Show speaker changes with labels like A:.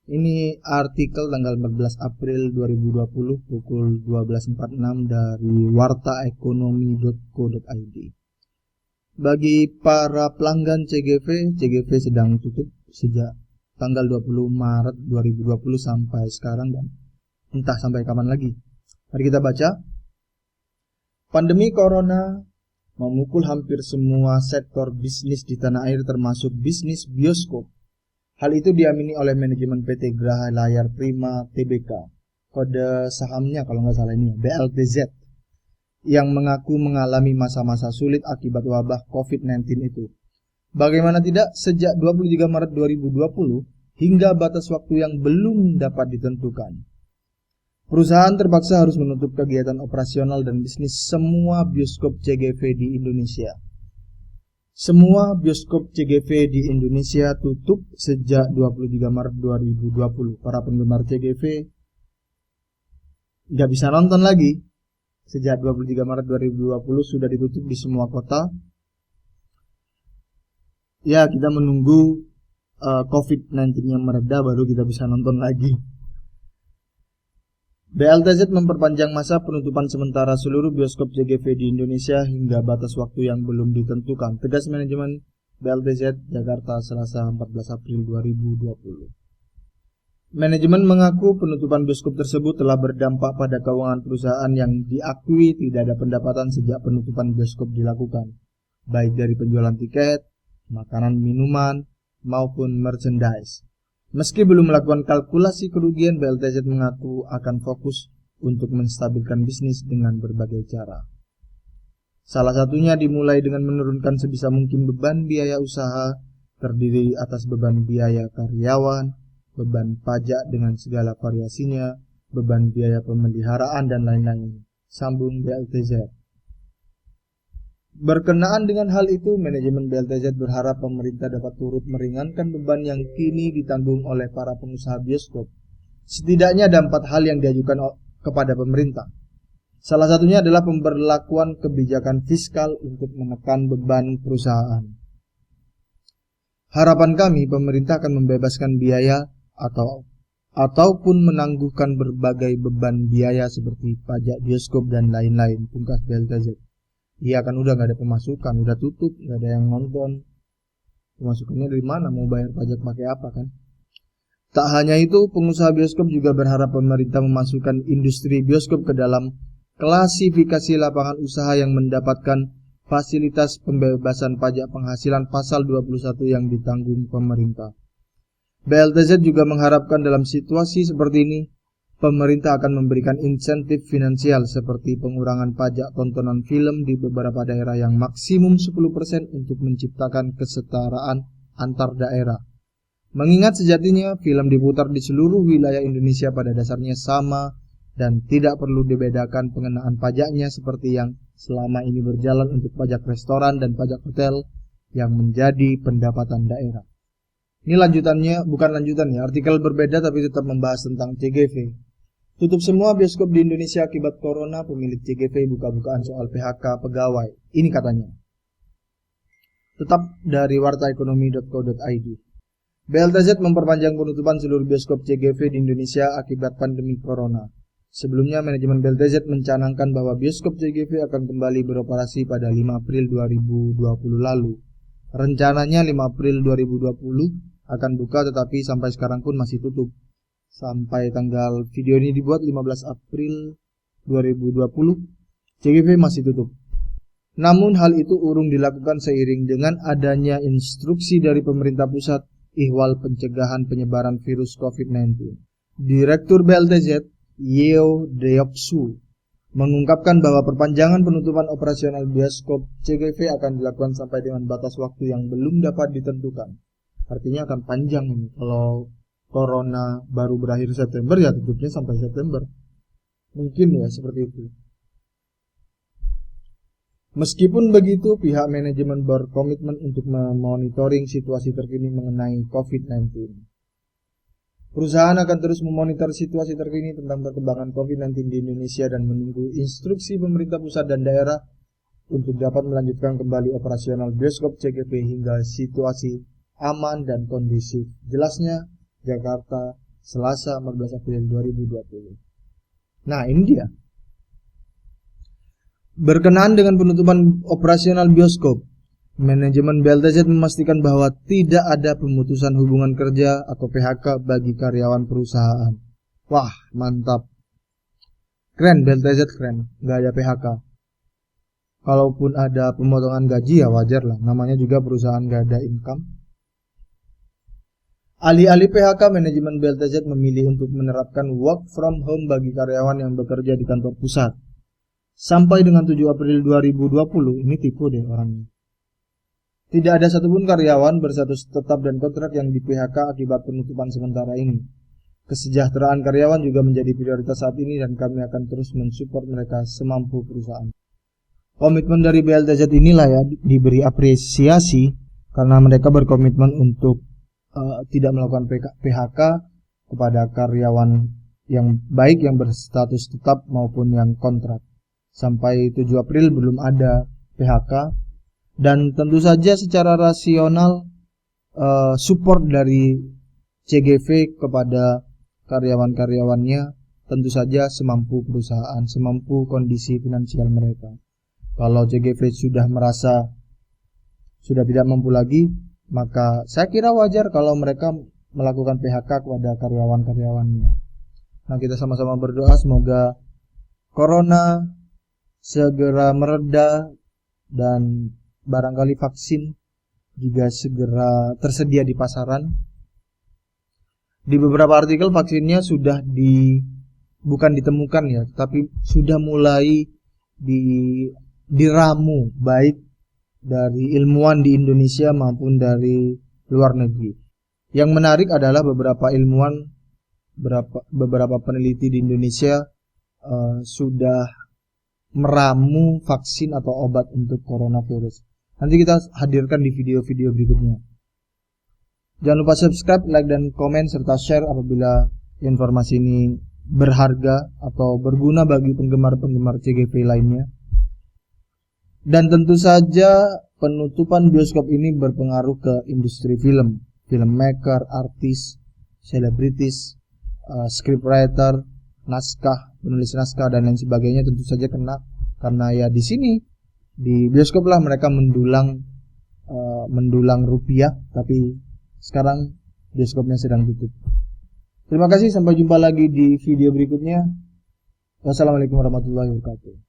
A: Ini artikel tanggal 14 April 2020 pukul 12.46 dari wartaekonomi.co.id. Bagi para pelanggan CGV sedang tutup sejak tanggal 20 Maret 2020 sampai sekarang dan entah sampai kapan lagi. Mari kita baca. Pandemi Corona memukul hampir semua sektor bisnis di tanah air termasuk bisnis bioskop. Hal itu diamini oleh manajemen PT Graha Layar Prima Tbk, kode sahamnya kalau nggak salah ini BLTZ, yang mengaku mengalami masa-masa sulit akibat wabah COVID-19 itu. Bagaimana tidak, sejak 23 Maret 2020 hingga batas waktu yang belum dapat ditentukan, perusahaan terpaksa harus menutup kegiatan operasional dan bisnis semua bioskop CGV di Indonesia. Semua bioskop CGV di Indonesia tutup sejak 23 Maret 2020. Para penggemar CGV nggak bisa nonton lagi. Sejak 23 Maret 2020 sudah ditutup di semua kota. Ya, kita menunggu COVID-19 yang mereda baru kita bisa nonton lagi. BLTZ memperpanjang masa penutupan sementara seluruh bioskop CGV di Indonesia hingga batas waktu yang belum ditentukan. Tegas manajemen BLTZ Jakarta Selasa 14 April 2020. Manajemen mengaku penutupan bioskop tersebut telah berdampak pada keuangan perusahaan yang diakui tidak ada pendapatan sejak penutupan bioskop dilakukan, baik dari penjualan tiket, makanan minuman, maupun merchandise. Meski belum melakukan kalkulasi kerugian, BLTZ mengaku akan fokus untuk menstabilkan bisnis dengan berbagai cara. Salah satunya dimulai dengan menurunkan sebisa mungkin beban biaya usaha, terdiri atas beban biaya karyawan, beban pajak dengan segala variasinya, beban biaya pemeliharaan, dan lain-lain. Sambung BLTZ. Berkenaan dengan hal itu, manajemen BLTZ berharap pemerintah dapat turut meringankan beban yang kini ditanggung oleh para pengusaha bioskop. Setidaknya ada 4 hal yang diajukan kepada pemerintah. Salah satunya adalah pemberlakuan kebijakan fiskal untuk menekan beban perusahaan. Harapan kami, pemerintah akan membebaskan biaya ataupun menangguhkan berbagai beban biaya seperti pajak bioskop dan lain-lain, pungkas BLTZ. Iya kan udah gak ada pemasukan, udah tutup, gak ada yang nonton. Pemasukannya dari mana? Mau bayar pajak pakai apa kan? Tak hanya itu, pengusaha bioskop juga berharap pemerintah memasukkan industri bioskop ke dalam klasifikasi lapangan usaha yang mendapatkan fasilitas pembebasan pajak penghasilan pasal 21 yang ditanggung pemerintah. BLTZ juga mengharapkan dalam situasi seperti ini, pemerintah akan memberikan insentif finansial seperti pengurangan pajak tontonan film di beberapa daerah yang maksimum 10% untuk menciptakan kesetaraan antar daerah. Mengingat sejatinya film diputar di seluruh wilayah Indonesia pada dasarnya sama dan tidak perlu dibedakan pengenaan pajaknya seperti yang selama ini berjalan untuk pajak restoran dan pajak hotel yang menjadi pendapatan daerah. Ini bukan lanjutannya, artikel berbeda tapi tetap membahas tentang CGV. Tutup semua bioskop di Indonesia akibat corona, pemilik CGV buka-bukaan soal PHK pegawai. Ini katanya. Tetap dari wartaekonomi.co.id. BLTZ memperpanjang penutupan seluruh bioskop CGV di Indonesia akibat pandemi corona. Sebelumnya, manajemen BLTZ mencanangkan bahwa bioskop CGV akan kembali beroperasi pada 5 April 2020 lalu. Rencananya 5 April 2020 akan buka, tetapi sampai sekarang pun masih tutup. Sampai tanggal video ini dibuat 15 April 2020, CGV masih tutup. Namun hal itu urung dilakukan seiring dengan adanya instruksi dari pemerintah pusat ihwal pencegahan penyebaran virus COVID-19. Direktur BLTZ, Yeo Deoksu, mengungkapkan bahwa perpanjangan penutupan operasional bioskop CGV akan dilakukan sampai dengan batas waktu yang belum dapat ditentukan. Artinya akan panjang ini. Kalau Corona baru berakhir September, ya tutupnya sampai September. Mungkin ya seperti itu. Meskipun begitu, pihak manajemen berkomitmen untuk memonitoring situasi terkini mengenai COVID-19. Perusahaan akan terus memonitor situasi terkini tentang perkembangan COVID-19 di Indonesia dan menunggu instruksi pemerintah pusat dan daerah untuk dapat melanjutkan kembali operasional bioskop CGV hingga situasi aman dan kondusif. Jelasnya, Jakarta, Selasa 14 April 2020. Nah, ini dia. Berkenaan dengan penutupan operasional bioskop, manajemen BLTZ memastikan bahwa tidak ada pemutusan hubungan kerja atau PHK bagi karyawan perusahaan. Wah, mantap. Keren, BLTZ keren, nggak ada PHK. Kalaupun ada pemotongan gaji ya wajar lah, namanya juga perusahaan nggak ada income. Alih-alih PHK, manajemen BLTZ memilih untuk menerapkan work from home bagi karyawan yang bekerja di kantor pusat. Sampai dengan 7 April 2020, ini tipu deh orangnya. Tidak ada satupun karyawan berstatus tetap dan kontrak yang di PHK akibat penutupan sementara ini. Kesejahteraan karyawan juga menjadi prioritas saat ini dan kami akan terus mensupport mereka semampu perusahaan. Komitmen dari BLTZ inilah ya diberi apresiasi karena mereka berkomitmen untuk tidak melakukan PHK kepada karyawan yang baik yang berstatus tetap maupun yang kontrak. Sampai 7 April belum ada PHK dan tentu saja secara rasional support dari CGV kepada karyawan-karyawannya tentu saja semampu perusahaan, semampu kondisi finansial mereka. Kalau CGV sudah merasa sudah tidak mampu lagi, maka saya kira wajar kalau mereka melakukan PHK kepada karyawan-karyawannya. Nah, kita sama-sama berdoa semoga corona segera mereda dan barangkali vaksin juga segera tersedia di pasaran. Di beberapa artikel vaksinnya sudah bukan ditemukan ya, tapi sudah mulai diramu baik dari ilmuwan di Indonesia maupun dari luar negeri. Yang menarik adalah beberapa ilmuwan, beberapa peneliti di Indonesia sudah meramu vaksin atau obat untuk coronavirus. Nanti kita hadirkan di video-video berikutnya. Jangan lupa subscribe, like, dan komen serta share apabila informasi ini berharga atau berguna bagi penggemar-penggemar CGV lainnya. Dan tentu saja penutupan bioskop ini berpengaruh ke industri film, filmmaker, artis, selebritis, scriptwriter, naskah, penulis naskah dan lain sebagainya tentu saja kena karena ya di sini di bioskop lah mereka mendulang rupiah, tapi sekarang bioskopnya sedang tutup. Terima kasih, sampai jumpa lagi di video berikutnya. Wassalamualaikum warahmatullahi wabarakatuh.